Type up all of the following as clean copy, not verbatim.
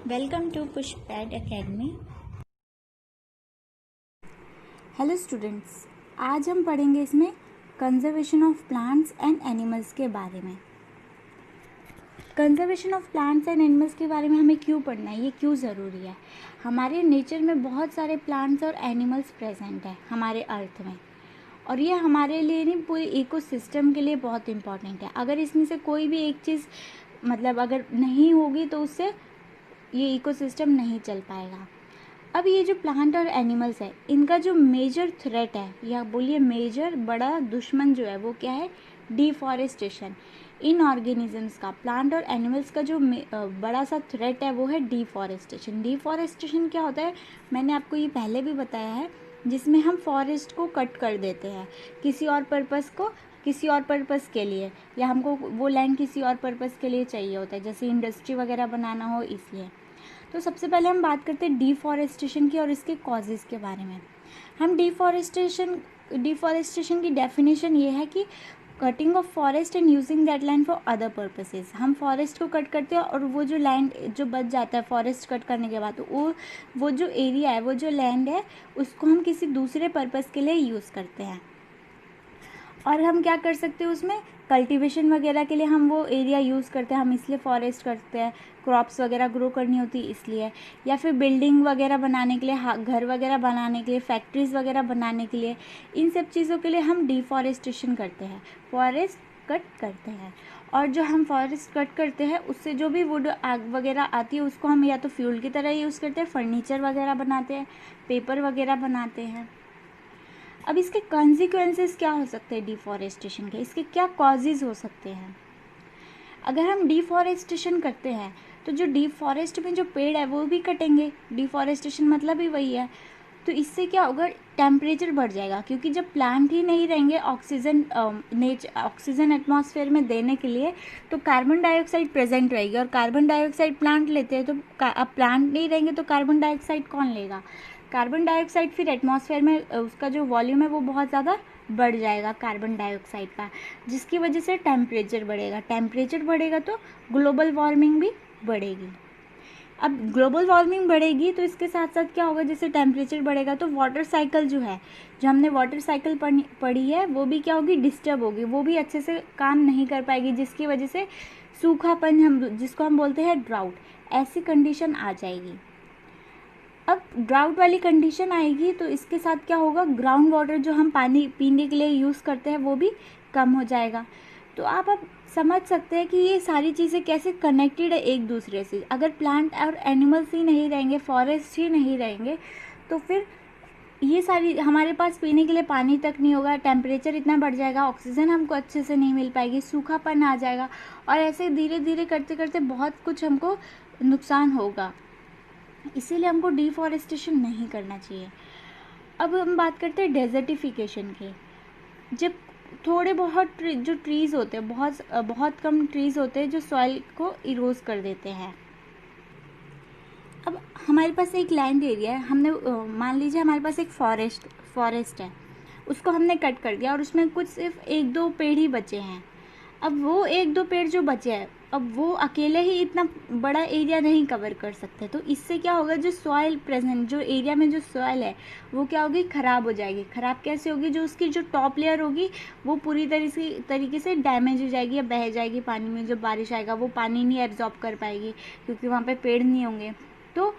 Welcome to Pushpad academy. Hello students, आज हम पढ़ेंगे इसमें conservation of plants and animals के बारे में। Conservation of plants and animals के बारे में हमें क्यों पढ़ना है, ये क्यों ज़रूरी है। हमारे नेचर में बहुत सारे प्लांट्स और एनिमल्स प्रेजेंट हैं हमारे अर्थ में, और ये हमारे लिए नहीं, पूरे इकोसिस्टम के लिए बहुत इम्पॉर्टेंट है। अगर इसमें से कोई भी एक चीज़ अगर नहीं होगी तो उससे ये इकोसिस्टम नहीं चल पाएगा। अब ये जो प्लांट और एनिमल्स है, इनका जो मेजर थ्रेट है, या बोलिए मेजर बड़ा दुश्मन जो है, वो क्या है? डिफॉरेस्टेशन। इन ऑर्गेनिजम्स का, प्लांट और एनिमल्स का जो बड़ा सा थ्रेट है वो है डिफॉरेस्टेशन। डिफॉरेस्टेशन क्या होता है, मैंने आपको ये पहले भी बताया है, जिसमें हम फॉरेस्ट को कट कर देते हैं किसी और पर्पस के लिए, या हमको वो लैंड किसी और पर्पस के लिए चाहिए होता है, जैसे इंडस्ट्री वगैरह बनाना हो, इसलिए। तो सबसे पहले हम बात करते हैं डिफॉरेस्टेशन की और इसके कॉजेज़ के बारे में। हम डिफॉरेस्टेशन की डेफिनेशन ये है कि cutting of forest and using that land for other purposes. हम फॉरेस्ट को कट करते हैं और वो जो लैंड जो बच जाता है फॉरेस्ट कट करने के बाद, वो जो एरिया है, वो जो लैंड है, उसको हम किसी दूसरे पर्पस के लिए यूज़ करते हैं। और हम क्या कर सकते हैं उसमें, कल्टीवेशन वगैरह के लिए हम वो एरिया यूज़ करते हैं, हम इसलिए फॉरेस्ट करते हैं, क्रॉप्स वगैरह ग्रो करनी होती है इसलिए, या फिर बिल्डिंग वगैरह बनाने के लिए, घर वगैरह बनाने के लिए, फैक्ट्रीज़ वगैरह बनाने के लिए, इन सब चीज़ों के लिए हम डिफॉरेस्टेशन करते हैं, फॉरेस्ट कट करते हैं। और जो हम फॉरेस्ट कट करते हैं उससे जो भी वुड आग वगैरह आती है उसको हम या तो फ्यूल की तरह यूज़ करते हैं, फर्नीचर वगैरह बनाते हैं, पेपर वगैरह बनाते हैं। अब इसके कॉन्सिक्वेंसेस क्या हो सकते हैं डिफॉरेस्टेशन के, इसके क्या कॉजेज़ हो सकते हैं। अगर हम डिफॉरेस्टेशन करते हैं तो जो डिफॉरेस्ट में जो पेड़ है वो भी कटेंगे, डिफॉरेस्टेशन मतलब ही वही है। तो इससे क्या होगा, टेम्परेचर बढ़ जाएगा, क्योंकि जब प्लांट ही नहीं रहेंगे ऑक्सीजन एटमॉस्फेयर में देने के लिए, तो कार्बन डाइऑक्साइड प्रेजेंट रहेगी, और कार्बन डाइऑक्साइड प्लांट लेते हैं, तो अब प्लांट नहीं रहेंगे तो कार्बन डाइऑक्साइड कौन लेगा? कार्बन डाइऑक्साइड फिर एटमॉस्फेयर में उसका जो वॉल्यूम है वो बहुत ज़्यादा बढ़ जाएगा कार्बन डाइऑक्साइड का, जिसकी वजह से टेम्परेचर बढ़ेगा तो ग्लोबल वार्मिंग भी बढ़ेगी। अब ग्लोबल वार्मिंग बढ़ेगी तो इसके साथ साथ क्या होगा, जैसे टेम्परेचर बढ़ेगा तो वाटर साइकिल जो हमने वाटर साइकिल पढ़ी है, वो भी क्या होगी, डिस्टर्ब होगी, वो भी अच्छे से काम नहीं कर पाएगी, जिसकी वजह से सूखापन, जिसको हम बोलते हैं ड्राउट, ऐसी कंडीशन आ जाएगी। अब ड्राउट वाली कंडीशन आएगी तो इसके साथ क्या होगा, ग्राउंड वाटर जो हम पानी पीने के लिए यूज़ करते हैं वो भी कम हो जाएगा। तो आप अब समझ सकते हैं कि ये सारी चीज़ें कैसे कनेक्टेड है एक दूसरे से। अगर प्लांट और एनिमल्स ही नहीं रहेंगे, फॉरेस्ट ही नहीं रहेंगे, तो फिर ये सारी, हमारे पास पीने के लिए पानी तक नहीं होगा, टेम्परेचर इतना बढ़ जाएगा, ऑक्सीजन हमको अच्छे से नहीं मिल पाएगी, सूखापन आ जाएगा, और ऐसे धीरे धीरे करते करते बहुत कुछ हमको नुकसान होगा। इसीलिए हमको डिफॉरेस्टेशन नहीं करना चाहिए। अब हम बात करते हैं डेजर्टिफिकेशन की। जब थोड़े बहुत जो ट्रीज़ होते हैं, बहुत कम ट्रीज़ होते हैं जो सॉइल को इरोज कर देते हैं। अब हमारे पास एक लैंड एरिया है, हमने मान लीजिए हमारे पास एक फॉरेस्ट है, उसको हमने कट कर दिया और उसमें कुछ सिर्फ 1-2 पेड़ ही बचे हैं। अब वो 1-2 पेड़ जो बचे हैं, अब वो अकेले ही इतना बड़ा एरिया नहीं कवर कर सकते, तो इससे क्या होगा, जो सॉइल प्रेजेंट, जो एरिया में जो सॉइल है वो क्या होगी, ख़राब हो जाएगी। ख़राब कैसे होगी, जो उसकी जो टॉप लेयर होगी वो पूरी तरीके से डैमेज हो जाएगी या बह जाएगी पानी में। जब बारिश आएगा वो पानी नहीं एब्जॉर्ब कर पाएगी, क्योंकि वहाँ पे पेड़ नहीं होंगे। तो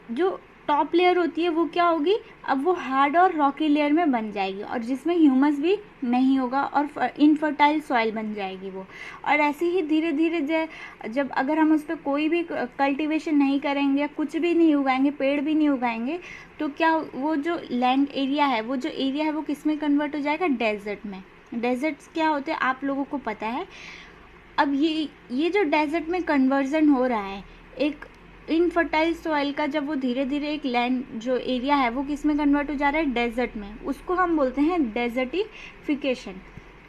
जो टॉप लेयर होती है वो क्या होगी, अब वो हार्ड और रॉकी लेयर में बन जाएगी, और जिसमें ह्यूमस भी नहीं होगा और इनफर्टाइल सॉइल बन जाएगी वो। और ऐसे ही धीरे धीरे जब अगर हम उस पर कोई भी कल्टीवेशन नहीं करेंगे, कुछ भी नहीं उगाएंगे, पेड़ भी नहीं उगाएंगे, तो क्या वो जो लैंड एरिया है, वो किस में कन्वर्ट हो जाएगा, डेजर्ट में। डेजर्ट्स क्या होते हैं आप लोगों को पता है। अब ये जो डेजर्ट में कन्वर्जन हो रहा है, एक इनफर्टाइल सॉइल का, जब वो धीरे धीरे एक लैंड जो एरिया है वो किस में कन्वर्ट हो जा रहा है, डेजर्ट में, उसको हम बोलते हैं डेजर्टिफिकेशन।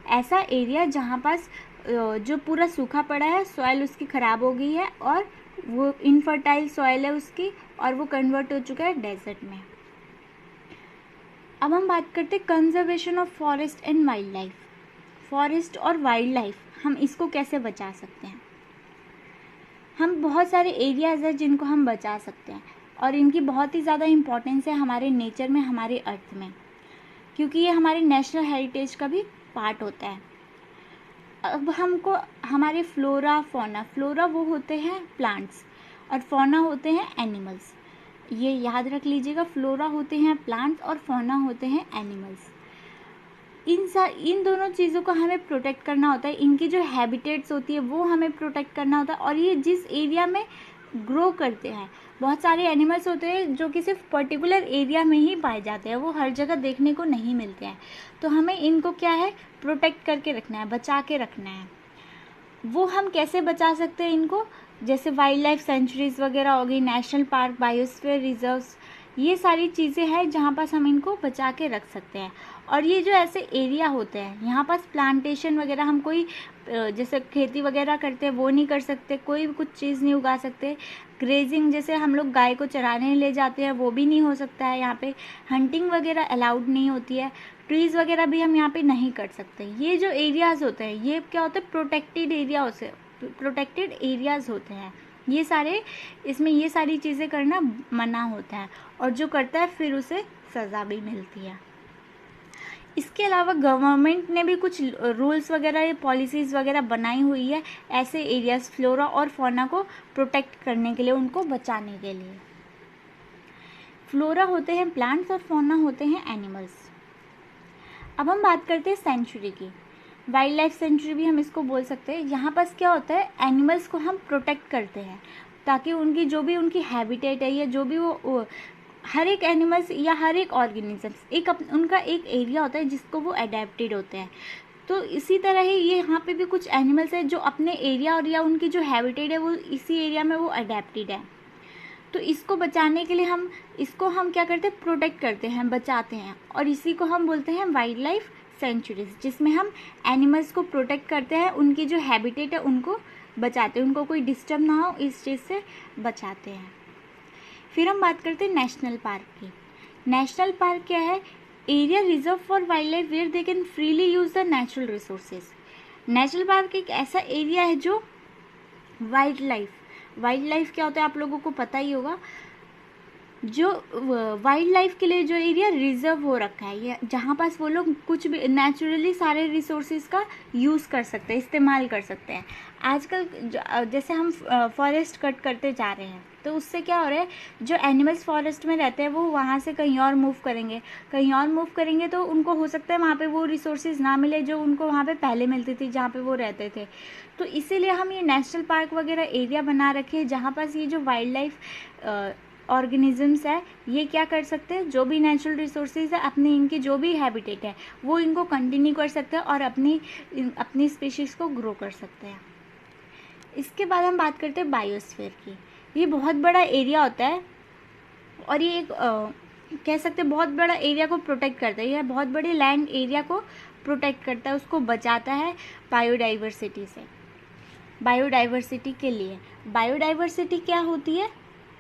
ऐसा एरिया जहाँ पास जो पूरा सूखा पड़ा है, सॉइल उसकी ख़राब हो गई है, और वो इनफर्टाइल सॉइल है उसकी, और वो कन्वर्ट हो चुका है डेजर्ट में। अब हम बात करते हैं conservation of forest and wild life. Forest और वाइल्ड लाइफ, हम इसको कैसे बचा सकते हैं। हम बहुत सारे एरियाज़ हैं जिनको हम बचा सकते हैं और इनकी बहुत ही ज़्यादा इम्पोर्टेंस है हमारे नेचर में, हमारे अर्थ में, क्योंकि ये हमारे नेशनल हेरिटेज का भी पार्ट होता है। अब हमको हमारे फ्लोरा वो होते हैं प्लांट्स और फौना होते हैं एनिमल्स। ये याद रख लीजिएगा, फ्लोरा होते हैं प्लांट्स और फौना होते हैं एनिमल्स। इन दोनों चीज़ों को हमें प्रोटेक्ट करना होता है, इनकी जो हैबिटेट्स होती है वो हमें प्रोटेक्ट करना होता है। और ये जिस एरिया में ग्रो करते हैं, बहुत सारे एनिमल्स होते हैं जो कि सिर्फ पर्टिकुलर एरिया में ही पाए जाते हैं, वो हर जगह देखने को नहीं मिलते हैं। तो हमें इनको क्या है, प्रोटेक्ट करके रखना है, बचा के रखना है। वो हम कैसे बचा सकते हैं इनको, जैसे वाइल्ड लाइफ सेंचुरीज़ वगैरह हो गई, नेशनल पार्क, बायोस्फीयर रिजर्व्स, ये सारी चीज़ें हैं जहाँ पास हम इनको बचा के रख सकते हैं। और ये जो ऐसे एरिया होते हैं, यहाँ पास प्लांटेशन वगैरह हम कोई जैसे खेती वगैरह करते हैं वो नहीं कर सकते, कोई भी कुछ चीज़ नहीं उगा सकते। ग्रेजिंग जैसे हम लोग गाय को चराने ले जाते हैं वो भी नहीं हो सकता है यहाँ पे। हंटिंग वगैरह अलाउड नहीं होती है। ट्रीज़ वगैरह भी हम यहाँ पे नहीं कर सकते। ये जो एरियाज़ होते हैं ये क्या होता है, प्रोटेक्टेड एरियाज़ होते हैं ये सारे। इसमें ये सारी चीज़ें करना मना होता है और जो करता है फिर उसे सज़ा भी मिलती है। इसके अलावा गवर्नमेंट ने भी कुछ रूल्स वगैरह, पॉलिसीज़ वगैरह बनाई हुई है ऐसे एरियाज़, फ्लोरा और फौना को प्रोटेक्ट करने के लिए, उनको बचाने के लिए। फ्लोरा होते हैं प्लांट्स और फौना होते हैं एनिमल्स। अब हम बात करते हैं सेंचुरी की। वाइल्ड लाइफ सेंचुरी भी हम इसको बोल सकते हैं। यहाँ पास क्या होता है, एनिमल्स को हम प्रोटेक्ट करते हैं ताकि उनकी जो भी उनकी हैबिटेट है या जो भी वो हर एक एनिमल्स या हर एक ऑर्गेनिजम्स उनका एक एरिया होता है जिसको वो अडेप्टेड होते हैं। तो इसी तरह ही ये यहाँ पे भी कुछ एनिमल्स हैं जो अपने एरिया और या उनकी जो हैबिटेट है वो इसी एरिया में वो अडेप्टेड है। तो इसको बचाने के लिए हम क्या करते हैं, प्रोटेक्ट करते हैं, बचाते हैं। और इसी को हम बोलते हैं वाइल्ड लाइफ सेंचुरीज, जिसमें हम एनिमल्स को प्रोटेक्ट करते हैं, उनकी जो हैबिटेट है उनको बचाते हैं, उनको कोई डिस्टर्ब ना हो इस चीज़ से बचाते हैं। फिर हम बात करते हैं नेशनल पार्क की। नेशनल पार्क क्या है, area reserve for wildlife where they can freely use the natural resources. National park एक ऐसा एरिया है जो वाइल्ड लाइफ क्या होता है आप लोगों को पता ही होगा। जो वाइल्ड लाइफ के लिए जो एरिया रिजर्व हो रखा है, ये जहाँ पास वो लोग कुछ भी नेचुरली सारे रिसोर्सेज का यूज़ कर सकते हैं, इस्तेमाल कर सकते हैं। आजकल जैसे हम फॉरेस्ट कट करते जा रहे हैं तो उससे क्या हो रहा है, जो एनिमल्स फॉरेस्ट में रहते हैं वो वहाँ से कहीं और मूव करेंगे तो उनको हो सकता है वहाँ पे वो रिसोर्सेज ना मिले जो उनको वहाँ पे पहले मिलती थी जहाँ पे वो रहते थे। तो इसीलिए हम ये नेशनल पार्क वगैरह एरिया बना रखे हैं जहाँ पास ये जो वाइल्ड लाइफ ऑर्गेनिजम्स है ये क्या कर सकते हैं, जो भी नेचुरल रिसोर्सेज है अपनी इनकी जो भी हैबिटेट है वो इनको कंटिन्यू कर सकते हैं और अपनी स्पीशीज़ को ग्रो कर सकते हैं। इसके बाद हम बात करते हैं बायोस्फीयर की। ये बहुत बड़ा एरिया होता है और ये एक कह सकते हैं बहुत बड़ा एरिया को प्रोटेक्ट करता है। यह बहुत बड़े लैंड एरिया को प्रोटेक्ट करता है, उसको बचाता है बायोडाइवर्सिटी से। बायोडाइवर्सिटी के लिए बायोडाइवर्सिटी क्या होती है,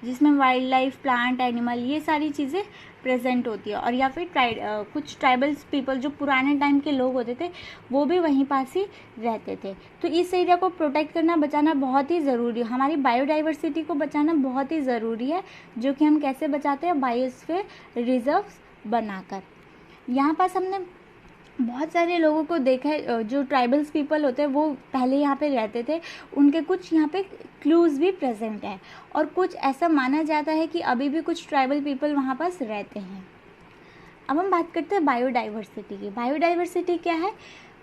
जिसमें वाइल्ड लाइफ, प्लांट, एनिमल ये सारी चीज़ें प्रेजेंट होती है। और या फिर कुछ ट्राइबल्स पीपल जो पुराने टाइम के लोग होते थे वो भी वहीं पास ही रहते थे। तो इस एरिया को प्रोटेक्ट करना, बचाना बहुत ही ज़रूरी है। हमारी बायोडाइवर्सिटी को बचाना बहुत ही ज़रूरी है, जो कि हम कैसे बचाते हैं, बायोस्फीयर रिजर्व्स बनाकर। यहाँ पास हमने बहुत सारे लोगों को देखा है जो ट्राइबल्स पीपल होते हैं वो पहले यहाँ पे रहते थे, उनके कुछ यहाँ पे क्लूज़ भी प्रेजेंट है और कुछ ऐसा माना जाता है कि अभी भी कुछ ट्राइबल पीपल वहाँ पास रहते हैं। अब हम बात करते हैं बायोडाइवर्सिटी की। बायोडाइवर्सिटी क्या है,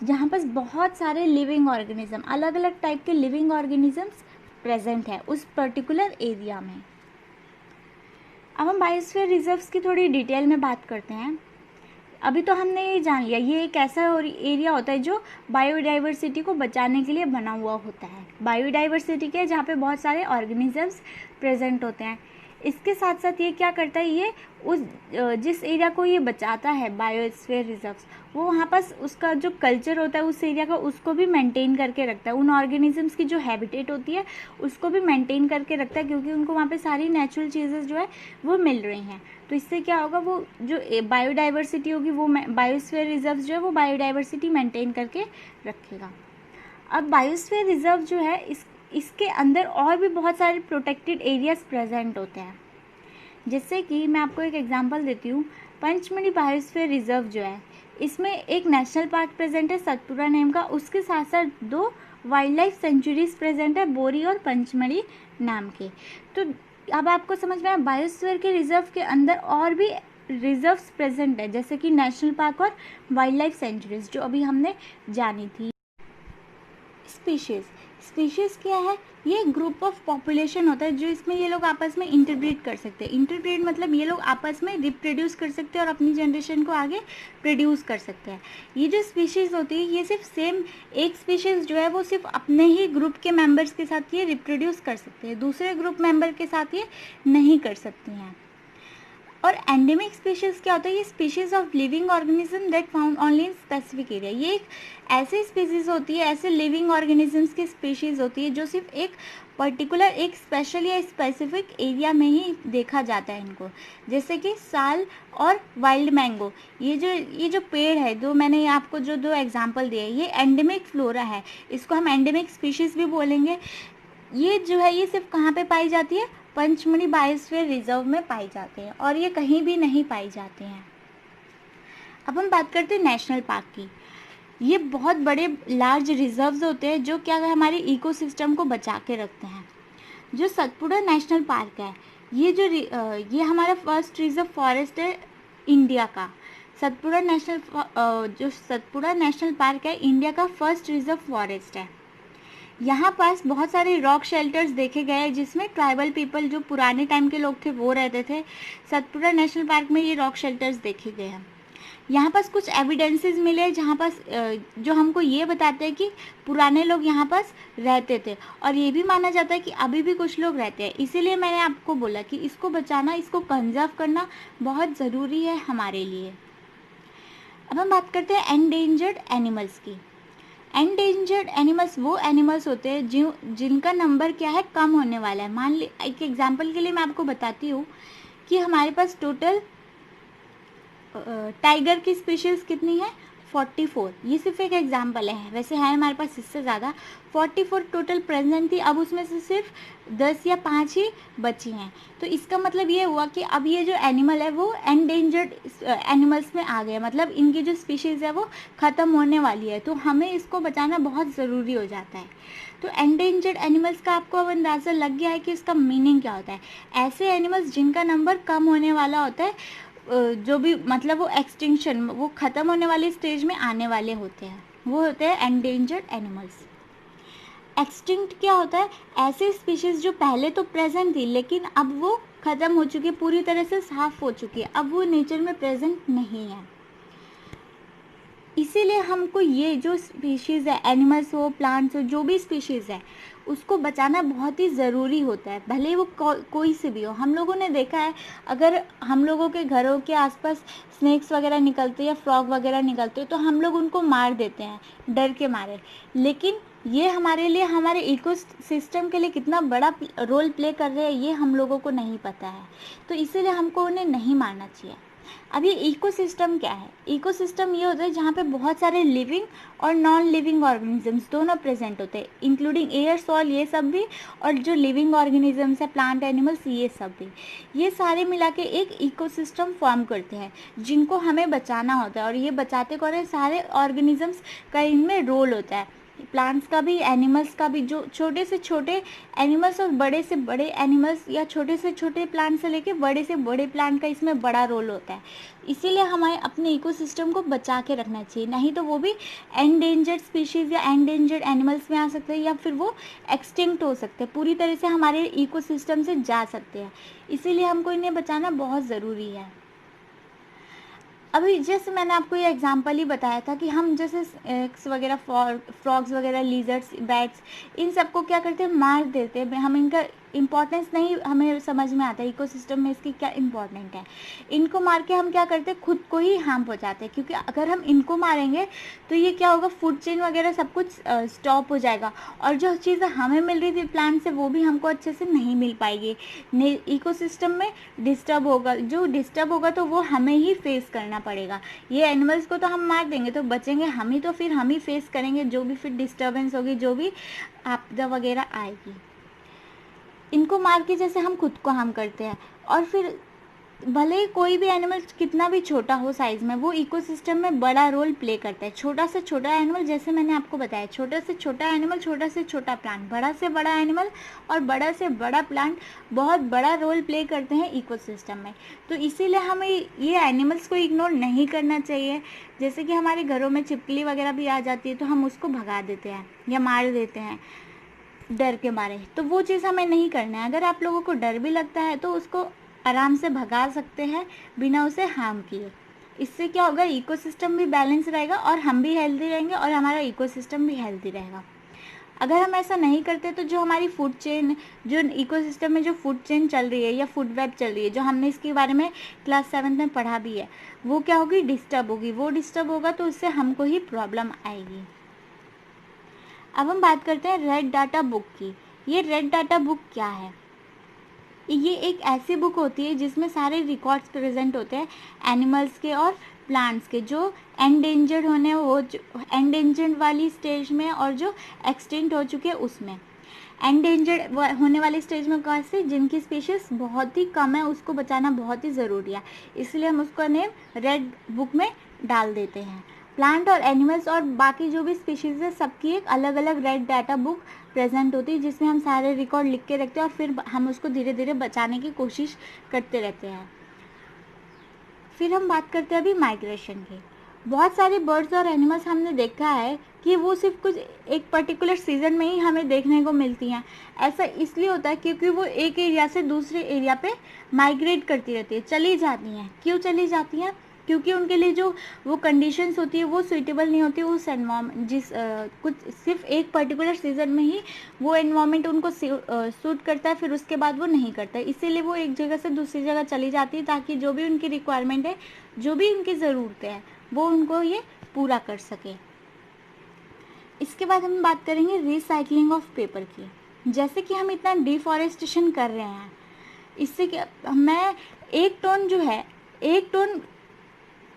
जहाँ पास बहुत सारे लिविंग ऑर्गेनिज्म, अलग अलग टाइप के लिविंग ऑर्गेनिजम्स प्रेजेंट है उस पर्टिकुलर एरिया में। अब हम बायोस्फीयर रिजर्व्स की थोड़ी डिटेल में बात करते हैं। अभी तो हमने ये जान लिया ये एक ऐसा एरिया होता है जो बायोडाइवर्सिटी को बचाने के लिए बना हुआ होता है। बायोडाइवर्सिटी के जहाँ पे बहुत सारे ऑर्गेनिजम्स प्रेजेंट होते हैं। इसके साथ साथ ये क्या करता है, ये उस जिस एरिया को ये बचाता है बायोस्फीयर रिजर्व्स, वो वहाँ पास उसका जो कल्चर होता है उस एरिया का उसको भी मेंटेन करके रखता है। उन ऑर्गेनिजम्स की जो हैबिटेट होती है उसको भी मेंटेन करके रखता है, क्योंकि उनको वहाँ पे सारी नेचुरल चीज़ें जो है वो मिल रही हैं। तो इससे क्या होगा, वो जो बायोडाइवर्सिटी होगी वो बायोस्फीयर रिजर्व जो है वो बायोडाइवर्सिटी मेंटेन करके रखेगा। अब बायोस्फीयर रिजर्व जो है इसके अंदर और भी बहुत सारे प्रोटेक्टेड एरियाज प्रेजेंट होते हैं। जैसे कि मैं आपको एक एग्जांपल देती हूँ, पंचमढ़ी बायोस्फीयर रिजर्व जो है, इसमें एक नेशनल पार्क प्रेजेंट है सतपुड़ा नेम का, उसके साथ साथ 2 वाइल्ड लाइफ सेंचुरीज प्रेजेंट है, बोरी और पंचमढ़ी नाम के। तो अब आपको समझ में आया, बायोस्फीयर के रिजर्व के अंदर और भी रिजर्व्स प्रेजेंट है, जैसे कि नेशनल पार्क और वाइल्ड लाइफ सेंचुरीज जो अभी हमने जानी थी। स्पीशीज़ क्या है? ये ग्रुप ऑफ पॉपुलेशन होता है जो इसमें ये लोग आपस में इंटरब्रीड कर सकते हैं। इंटरब्रीड मतलब ये लोग आपस में रिप्रोड्यूस कर सकते हैं और अपनी जनरेशन को आगे प्रोड्यूस कर सकते हैं। ये जो स्पीशीज़ होती है ये सिर्फ सेम एक स्पीशीज़ जो है वो सिर्फ अपने ही ग्रुप के मेंबर्स के साथ ये रिप्रोड्यूस कर सकते हैं, दूसरे ग्रुप मेंबर के साथ ये नहीं कर सकती हैं। और एंडेमिक स्पीशीज़ क्या होता है? ये species of living organism that found only in specific area. ये एक ऐसी स्पीशीज़ होती है, ऐसे लिविंग ऑर्गेनिजम्स की स्पीशीज़ होती है जो सिर्फ एक पर्टिकुलर, एक स्पेशल या स्पेसिफिक एरिया में ही देखा जाता है इनको। जैसे कि साल और वाइल्ड मैंगो, ये जो पेड़ है, दो मैंने आपको जो 2 एग्जांपल दिए, ये एंडेमिक फ्लोरा है, इसको हम एंडेमिक स्पीशीज़ भी बोलेंगे। ये जो है ये सिर्फ कहाँ पे पाई जाती है? पंचमढ़ी बायोस्फीयर रिजर्व में पाई जाते हैं और ये कहीं भी नहीं पाई जाते हैं। अब हम बात करते हैं नेशनल पार्क की। ये बहुत बड़े लार्ज रिजर्व्स होते हैं जो क्या है, हमारे इकोसिस्टम को बचा के रखते हैं। जो सतपुड़ा नेशनल पार्क है, ये हमारा फर्स्ट रिजर्व फॉरेस्ट है इंडिया का। सतपुड़ा नेशनल पार्क है इंडिया का फर्स्ट रिजर्व फॉरेस्ट है। यहाँ पास बहुत सारे रॉक शेल्टर्स देखे गए हैं जिसमें ट्राइबल पीपल, जो पुराने टाइम के लोग थे, वो रहते थे। सतपुड़ा नेशनल पार्क में ये रॉक शेल्टर्स देखे गए हैं। यहाँ पास कुछ एविडेंसेस मिले जहाँ पास जो हमको ये बताते हैं कि पुराने लोग यहाँ पास रहते थे, और ये भी माना जाता है कि अभी भी कुछ लोग रहते हैं। इसीलिए मैंने आपको बोला कि इसको बचाना, इसको कंजर्व करना बहुत ज़रूरी है हमारे लिए। अब हम बात करते हैं एंडेंजर्ड एनिमल्स की। एंडेंजर्ड एनिमल्स वो एनिमल्स होते हैं जिनका नंबर क्या है, कम होने वाला है। मान ली, एक एग्जांपल के लिए मैं आपको बताती हूँ कि हमारे पास टोटल टाइगर की स्पीशीज़ कितनी है? 44। ये सिर्फ एक एग्जांपल है, वैसे है हमारे पास इससे ज़्यादा। 44 टोटल प्रेजेंट थी, अब उसमें से सिर्फ 10 या 5 ही बची हैं। तो इसका मतलब ये हुआ कि अब ये जो एनिमल है वो एंडेंजर्ड एनिमल्स में आ गया, मतलब इनकी जो स्पीशीज़ है वो ख़त्म होने वाली है। तो हमें इसको बचाना बहुत ज़रूरी हो जाता है। तो एंडेंजर्ड एनिमल्स का आपको अब अंदाज़ा लग गया है कि इसका मीनिंग क्या होता है। ऐसे एनिमल्स जिनका नंबर कम होने वाला होता है, जो भी मतलब वो एक्सटिंक्शन, वो ख़त्म होने वाली स्टेज में आने वाले होते हैं, वो होते हैं एंडेंजर्ड एनिमल्स। एक्सटिंक्ट क्या होता है? ऐसे स्पीशीज़ जो पहले तो प्रेजेंट थी लेकिन अब वो ख़त्म हो चुकी है, पूरी तरह से साफ हो चुकी है, अब वो नेचर में प्रेजेंट नहीं है। इसीलिए हमको ये जो स्पीशीज़ है, एनिमल्स हो, प्लांट्स हो, जो भी स्पीशीज़ है, उसको बचाना बहुत ही ज़रूरी होता है, भले वो कोई से भी हो। हम लोगों ने देखा है, अगर हम लोगों के घरों के आसपास स्नेक्स वगैरह निकलते या फ्रॉग वगैरह निकलते तो हम लोग उनको मार देते हैं डर के मारे, लेकिन ये हमारे लिए, हमारे इकोसिस्टम के लिए कितना बड़ा रोल प्ले कर रहे हैं ये हम लोगों को नहीं पता है। तो इसीलिए हमको उन्हें नहीं मारना चाहिए। अब ये इकोसिस्टम क्या है? इकोसिस्टम ये होता है जहाँ पे बहुत सारे लिविंग और नॉन लिविंग ऑर्गेनिजम्स दोनों प्रेजेंट होते हैं, इंक्लूडिंग एयर, सॉइल, ये सब भी, और जो लिविंग ऑर्गेनिजम्स है, प्लांट, एनिमल्स, ये सब भी, ये सारे मिला के एक इकोसिस्टम फॉर्म करते हैं जिनको हमें बचाना होता है। और ये बचाते कौन है? सारे ऑर्गेनिजम्स का इनमें रोल होता है, प्लांट्स का भी, एनिमल्स का भी। जो छोटे से छोटे एनिमल्स और बड़े से बड़े एनिमल्स, या छोटे से छोटे प्लांट से लेके बड़े से बड़े प्लांट का इसमें बड़ा रोल होता है। इसीलिए हमें अपने इकोसिस्टम को बचा के रखना चाहिए, नहीं तो वो भी एंडेंजर्ड स्पीशीज़ या एंडेंजर्ड एनिमल्स में आ सकते हैं, या फिर वो एक्सटिंक्ट हो सकते हैं, पूरी तरह से हमारे इकोसिस्टम से जा सकते हैं। इसीलिए हमको इन्हें बचाना बहुत ज़रूरी है। अभी जैसे मैंने आपको ये एग्जांपल ही बताया था कि हम जैसे स्नेक्स वगैरह, फ्रॉग्स वगैरह, लिजर्ड्स, बैट्स, इन सबको क्या करते हैं? मार देते हैं। हम इम्पोर्टेंस नहीं हमें समझ में आता इकोसिस्टम में इसकी क्या इम्पोर्टेंट है। इनको मार के हम क्या करते हैं, खुद को ही हार्म पहुंचाते हैं, क्योंकि अगर हम इनको मारेंगे तो ये क्या होगा, फूड चेन वगैरह सब कुछ स्टॉप हो जाएगा और जो चीज़ें हमें मिल रही थी प्लांट से वो भी हमको अच्छे से नहीं मिल पाएगी। इकोसिस्टम में डिस्टर्ब होगा, जो डिस्टर्ब होगा तो वो हमें ही फेस करना पड़ेगा। ये एनिमल्स को तो हम मार देंगे तो बचेंगे हम ही, तो फिर हम ही फेस करेंगे जो भी फिर डिस्टर्बेंस होगी, जो भी आपदा वगैरह आएगी। इनको मार के जैसे हम खुद को हार्म करते हैं। और फिर भले ही कोई भी एनिमल कितना भी छोटा हो साइज़ में, वो इकोसिस्टम में बड़ा रोल प्ले करता है। छोटा से छोटा एनिमल, जैसे मैंने आपको बताया, छोटा से छोटा एनिमल, छोटा से छोटा प्लांट, बड़ा से बड़ा एनिमल और बड़ा से बड़ा प्लांट बहुत बड़ा रोल प्ले करते हैं इकोसिस्टम में। तो इसीलिए हमें ये एनिमल्स को इग्नोर नहीं करना चाहिए। जैसे कि हमारे घरों में छिपकली वगैरह भी आ जाती है तो हम उसको भगा देते हैं या मार देते हैं डर के मारे, तो वो चीज़ हमें नहीं करना है। अगर आप लोगों को डर भी लगता है तो उसको आराम से भगा सकते हैं बिना उसे हार्म किए। इससे क्या होगा, इकोसिस्टम भी बैलेंस रहेगा और हम भी हेल्दी रहेंगे और हमारा इकोसिस्टम भी हेल्दी रहेगा। अगर हम ऐसा नहीं करते तो जो हमारी फूड चेन, जो इकोसिस्टम में जो फूड चेन चल रही है या फूड वेब चल रही है, जो हमने इसके बारे में क्लास 7 में पढ़ा भी है, वो क्या होगी, डिस्टर्ब होगी। वो डिस्टर्ब होगा तो उससे हमको ही प्रॉब्लम आएगी। अब हम बात करते हैं रेड डाटा बुक की। ये रेड डाटा बुक क्या है? ये एक ऐसी बुक होती है जिसमें सारे रिकॉर्ड्स प्रेजेंट होते हैं एनिमल्स के और प्लांट्स के, जो एंडेंजर्ड वाली स्टेज में और जो एक्सटिंक्ट हो चुके हैं उसमें। एंडेंजर्ड होने वाली स्टेज में कौन से, जिनकी स्पीशीज़ बहुत ही कम है, उसको बचाना बहुत ही ज़रूरी है, इसलिए हम उसका नेम रेड बुक में डाल देते हैं। प्लांट और एनिमल्स और बाकी जो भी स्पीशीज़ है सबकी एक अलग अलग रेड डाटा बुक प्रेजेंट होती है, जिसमें हम सारे रिकॉर्ड लिख के रखते हैं और फिर हम उसको धीरे धीरे बचाने की कोशिश करते रहते हैं। फिर हम बात करते हैं अभी माइग्रेशन की। बहुत सारे बर्ड्स और एनिमल्स हमने देखा है कि वो सिर्फ कुछ एक पर्टिकुलर सीज़न में ही हमें देखने को मिलती हैं। ऐसा इसलिए होता है क्योंकि वो एक एरिया से दूसरे एरिया पे माइग्रेट करती रहती है, चली जाती हैं। क्यों चली जाती हैं? क्योंकि उनके लिए जो वो कंडीशंस होती है वो सूटेबल नहीं होती उस एनवायरमेंट, कुछ सिर्फ एक पर्टिकुलर सीज़न में ही वो एनवायरमेंट उनको सूट करता है, फिर उसके बाद वो नहीं करता है। इसीलिए वो एक जगह से दूसरी जगह चली जाती है ताकि जो भी उनकी रिक्वायरमेंट है, जो भी उनकी ज़रूरतें हैं, वो उनको ये पूरा कर सके। इसके बाद हम बात करेंगे रिसाइकलिंग ऑफ पेपर की। जैसे कि हम इतना डिफॉरेस्टेशन कर रहे हैं, इससे क्या, मैं एक टन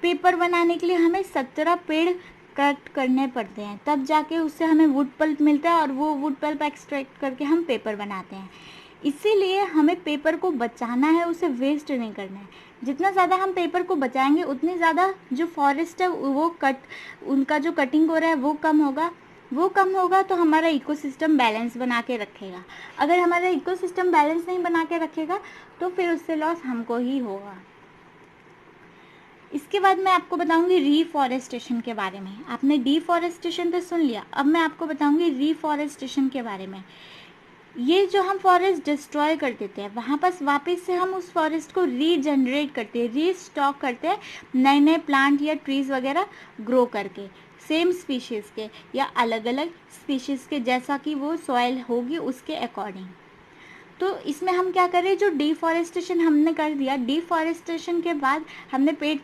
पेपर बनाने के लिए हमें 17 पेड़ कट करने पड़ते हैं, तब जाके उससे हमें वुड पल्प मिलता है और वो वुड पल्प एक्सट्रैक्ट करके हम पेपर बनाते हैं। इसीलिए हमें पेपर को बचाना है, उसे वेस्ट नहीं करना है। जितना ज़्यादा हम पेपर को बचाएंगे उतनी ज़्यादा जो फॉरेस्ट है वो उनका जो कटिंग हो रहा है वो कम होगा तो हमारा इकोसिस्टम बैलेंस बना के रखेगा। अगर हमारा इकोसिस्टम बैलेंस नहीं बना के रखेगा तो फिर उससे लॉस हमको ही होगा। इसके बाद मैं आपको बताऊंगी रीफॉरेस्टेशन के बारे में। आपने डिफॉरेस्टेशन तो सुन लिया, अब मैं आपको बताऊंगी रीफॉरेस्टेशन के बारे में। ये जो हम फॉरेस्ट डिस्ट्रॉय कर देते हैं, वहाँ पर वापस से हम उस फॉरेस्ट को रीजनरेट करते हैं, रीस्टॉक करते हैं नए नए प्लांट या ट्रीज़ वगैरह ग्रो करके, सेम स्पीशीज़ के या अलग अलग स्पीशीज़ के, जैसा कि वो सॉइल होगी उसके अकॉर्डिंग। तो इसमें हम क्या करें, जो डिफॉरेस्टेशन हमने कर दिया, डिफॉरेस्टेशन के बाद हमने पेड़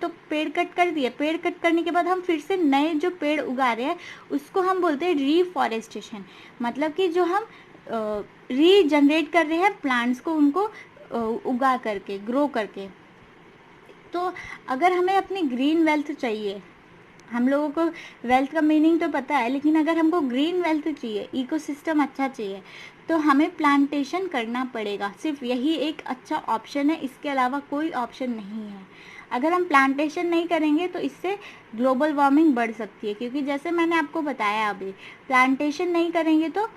कट कर दिए, पेड़ कट करने के बाद हम फिर से नए जो पेड़ उगा रहे हैं उसको हम बोलते हैं रीफॉरेस्टेशन। मतलब कि जो हम रीजनरेट कर रहे हैं प्लांट्स को, उनको उगा करके, ग्रो करके। तो अगर हमें अपनी ग्रीन वेल्थ चाहिए, हम लोगों को वेल्थ का मीनिंग तो पता है, लेकिन अगर हमको ग्रीन वेल्थ चाहिए, इकोसिस्टम अच्छा चाहिए, तो हमें प्लांटेशन करना पड़ेगा। सिर्फ यही एक अच्छा ऑप्शन है, इसके अलावा कोई ऑप्शन नहीं है। अगर हम प्लांटेशन नहीं करेंगे तो इससे ग्लोबल वार्मिंग बढ़ सकती है, क्योंकि जैसे मैंने आपको बताया अभी, प्लांटेशन नहीं करेंगे तो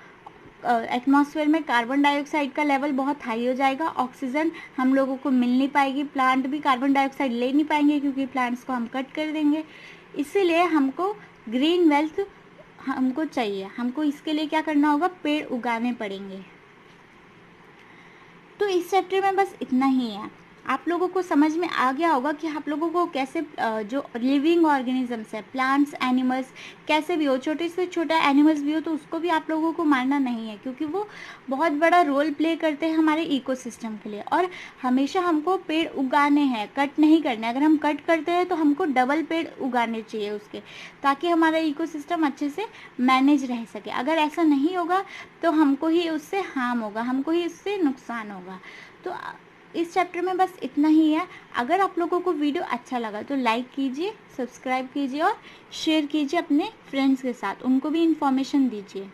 एटमॉस्फेयर में कार्बन डाइऑक्साइड का लेवल बहुत हाई हो जाएगा, ऑक्सीजन हम लोगों को मिल नहीं पाएगी, प्लांट भी कार्बन डाइऑक्साइड ले नहीं पाएंगे क्योंकि प्लांट्स को हम कट कर देंगे। इसीलिए हमको ग्रीन वेल्थ हमको चाहिए, हमको इसके लिए क्या करना होगा, पेड़ उगाने पड़ेंगे। तो इस चैप्टर में बस इतना ही है। आप लोगों को समझ में आ गया होगा कि आप लोगों को कैसे जो लिविंग ऑर्गेनिजम्स है, प्लांट्स, एनिमल्स, कैसे भी हो, छोटे से छोटा एनिमल्स भी हो तो उसको भी आप लोगों को मारना नहीं है, क्योंकि वो बहुत बड़ा रोल प्ले करते हैं हमारे इकोसिस्टम के लिए। और हमेशा हमको पेड़ उगाने हैं, कट नहीं करने। अगर हम कट करते हैं तो हमको डबल पेड़ उगाने चाहिए उसके, ताकि हमारा इकोसिस्टम अच्छे से मैनेज रह सके। अगर ऐसा नहीं होगा तो हमको ही उससे हार्म होगा, हमको ही उससे नुकसान होगा। तो इस चैप्टर में बस इतना ही है। अगर आप लोगों को वीडियो अच्छा लगा तो लाइक कीजिए, सब्सक्राइब कीजिए और शेयर कीजिए अपने फ्रेंड्स के साथ, उनको भी इन्फॉर्मेशन दीजिए।